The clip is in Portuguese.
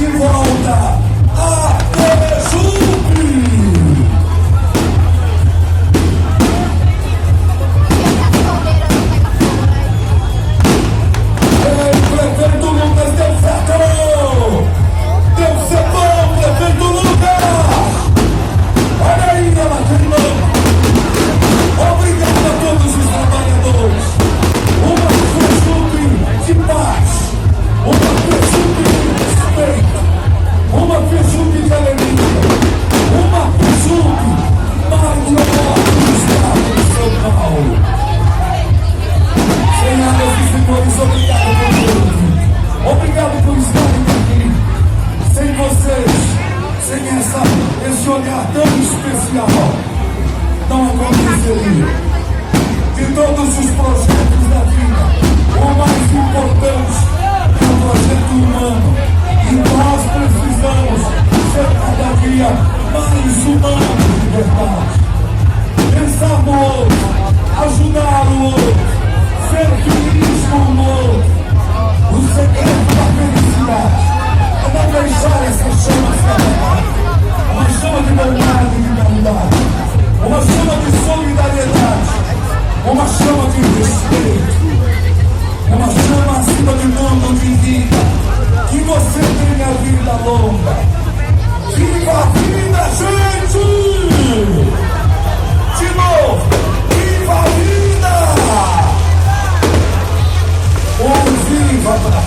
de volta a Fejupi. Ei, prefeito Lucas, deu certo! Deu certo, prefeito Lucas! Olha aí, ela queimando! Obrigado a todos os trabalhadores! Uma Fejupi de paz! Uma Fejupi de respeito! Uma Fejupi de alegria! Uma Fejupi maior do estado de São Paulo! Senhoras e senhores, obrigado por tudo! Obrigado por estarem aqui! Sem vocês, sem esse olhar tão especial, não aconteceria. De todos os projetos da vida, o mais importante é o projeto humano. E nós precisamos ser cada dia mais humanos de verdade. Pensar no outro, ajudar o outro, ser feliz com o outro. O segredo da felicidade é não deixar essa chama se apagar. Uma chama de bondade e de caridade. Uma chama de solidariedade. Uma chama de respeito. Uma chama acima de mundo de vida. Que você tenha vida longa. Viva a vida, gente! De novo, viva a vida! Ou viva pra